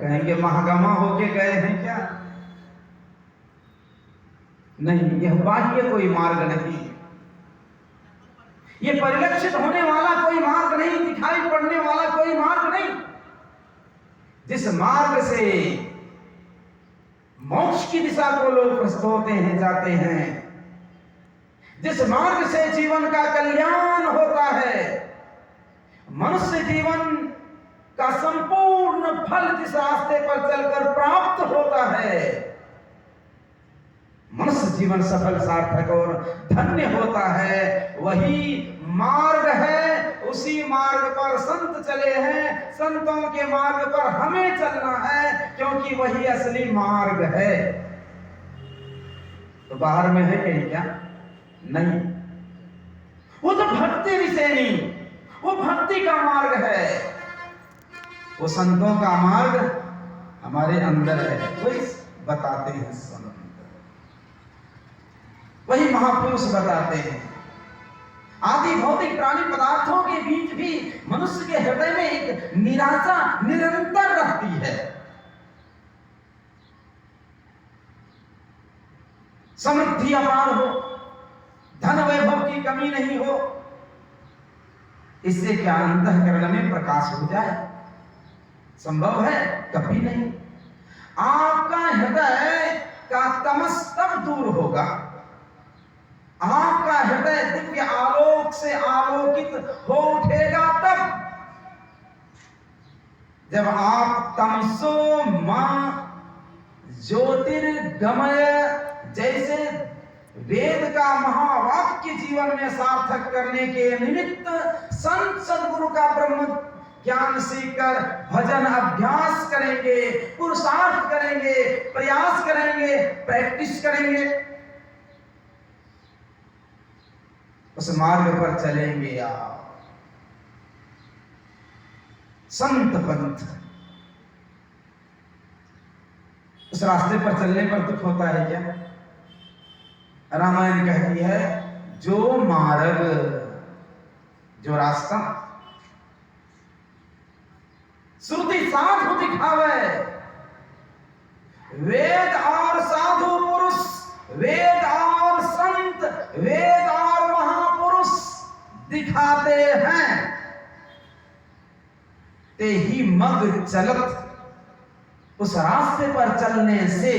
कहेंगे महागमा होके गए हैं क्या? नहीं, यह बाह्य कोई मार्ग नहीं, ये परिलक्षित होने वाला कोई मार्ग नहीं, दिखाई पड़ने वाला कोई मार्ग नहीं। जिस मार्ग से मोक्ष की दिशा को लोग प्रस्तुत होते हैं, जाते हैं, जिस मार्ग से जीवन का कल्याण होता है, मनुष्य जीवन का संपूर्ण फल जिस रास्ते पर चलकर प्राप्त होता है, मनुष्य जीवन सफल सार्थक और धन्य होता है, वही मार्ग है। उसी मार्ग पर संत चले हैं, संतों के मार्ग पर हमें चलना है, क्योंकि वही असली मार्ग है। तो बाहर में है कहीं क्या? नहीं, वो तो भक्ति विषयनी, वो भक्ति का मार्ग है, वो संतों का मार्ग हमारे अंदर है, वही बताते हैं संत, वही महापुरुष बताते हैं। आदि भौतिक प्राणी पदार्थों के बीच भी मनुष्य के हृदय में एक निराशा निरंतर रहती है। समृद्धि अपार हो, धन वैभव की कमी नहीं हो, इससे क्या अंतःकरण में प्रकाश हो जाए? संभव है? कभी नहीं। आपका हृदय का तमस तब दूर होगा, आपका हृदय दिव्य आलोक से आलोकित हो उठेगा तब, जब आप तमसो मां ज्योतिर्गमय जैसे वेद का महावाक्य जीवन में सार्थक करने के निमित्त संत सद्गुरु का ब्रह्म ज्ञान सीखकर भजन अभ्यास करेंगे, पुरुषार्थ करेंगे, प्रयास करेंगे, प्रैक्टिस करेंगे, उस मार्ग पर चलेंगे आप। संत पंथ, उस रास्ते पर चलने पर दुख होता है क्या? रामायण कहती है, जो मार्ग, जो रास्ता श्रुति साधु दिखावे, वेद और साधु पुरुष, वेद और संत, वेद और महापुरुष दिखाते हैं, ते ही मग चलत, उस रास्ते पर चलने से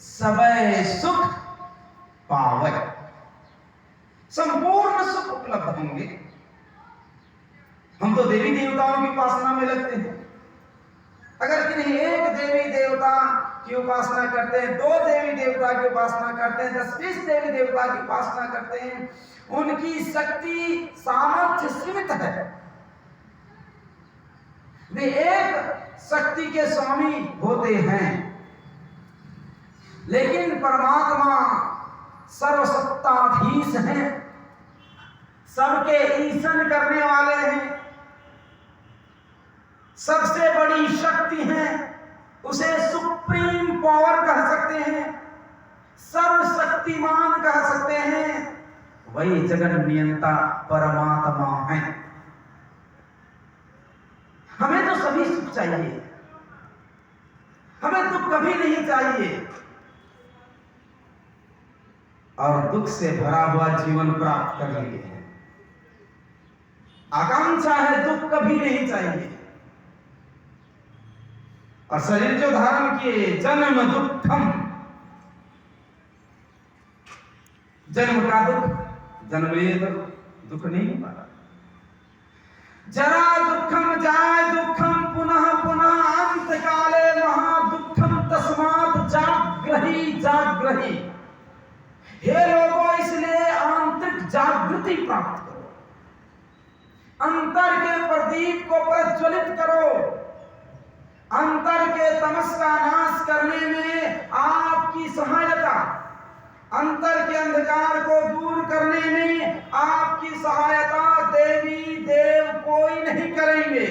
सबय सुख पावे, संपूर्ण सुख उपलब्ध होंगे। हम तो देवी देवताओं की उपासना में लगते हैं। अगर किन्हीं एक देवी देवता की उपासना करते हैं, 2 देवी देवता की उपासना करते हैं, 10-20 देवी देवता की उपासना करते हैं, उनकी शक्ति सामर्थ्य सीमित है, वे एक शक्ति के स्वामी होते हैं। लेकिन परमात्मा सर्वसत्ताधीश हैं, सबके ईशन करने वाले हैं, सबसे बड़ी शक्ति है, उसे सुप्रीम पावर कह सकते हैं, सर्वशक्तिमान कह सकते हैं, वही जगत नियंता परमात्मा है। हमें तो सभी सुख चाहिए, हमें दुख कभी नहीं चाहिए, और दुख से भरा हुआ जीवन प्राप्त कर लिए हैं। आकांक्षा है, दुख कभी नहीं चाहिए। और शरीर जो धारण किए, जन्म दुखम, जन्म का दुख, जन्म लिए तो दुख नहीं पाता, जरा दुखम जाय दुखम पुनः पुनः अंत काले महादुखम तस्मात् जाग्रही जाग्रही। हे लोगों, इसलिए आंतरिक जागृति प्राप्त करो, अंतर के प्रदीप को प्रज्वलित करो, अंतर के तमस का नाश करने में आपकी सहायता, अंतर के अंधकार को दूर करने में आपकी सहायता देवी देव कोई नहीं करेंगे,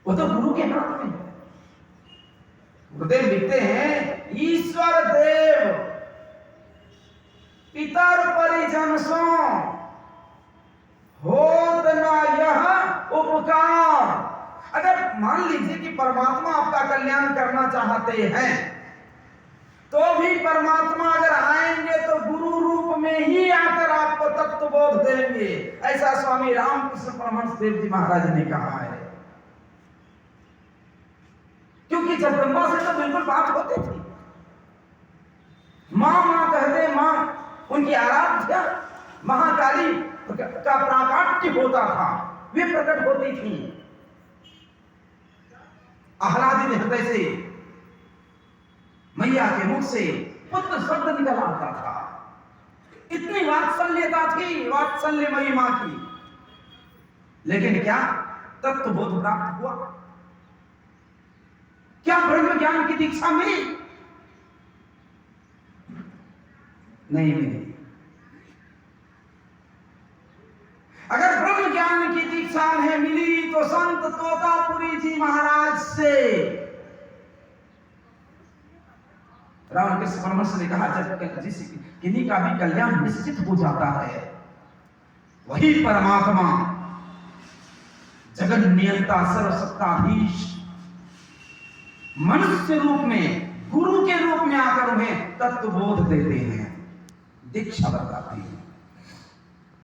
वो तो गुरु के हाथ में है। गुरुदेव लिखते हैं, ईश्वर देव पितर परिजन सो होत न यह उपकार। अगर मान लीजिए कि परमात्मा आपका कल्याण करना चाहते हैं, तो भी परमात्मा अगर आएंगे तो गुरु रूप में ही आकर आपको तत्व बोध देंगे। ऐसा स्वामी रामकृष्ण परमहंस देव जी महाराज ने कहा है। क्योंकि जगदम्बा से तो बिल्कुल बात होती थी, मां मां कहते, मां उनकी आराध्या महाकाली का प्राकट्य होता था, वे प्रकट होती थी, आह्लादित हृदय से मैया के मुख से पुत्र शब्द निकल आता था। इतनी वात्सल्यता थी, वात्सल्यमयी मां की। लेकिन क्या तत्व बोध प्राप्त हुआ? क्या ब्रह्म ज्ञान की दीक्षा मिली? नहीं मिली। अगर ब्रह्म ज्ञान की दीक्षा नहीं मिली तो संत तोतापुरी जी महाराज से रामकृष्ण परमहंस ने कहा, जब जिस किन्हीं का भी कल्याण निश्चित हो जाता है, वही परमात्मा जगत नियंता सर्वसत्ताधीश मनुष्य रूप में गुरु के रूप में आकर उन्हें तत्व बोध देते हैं, दीक्षा बताते हैं।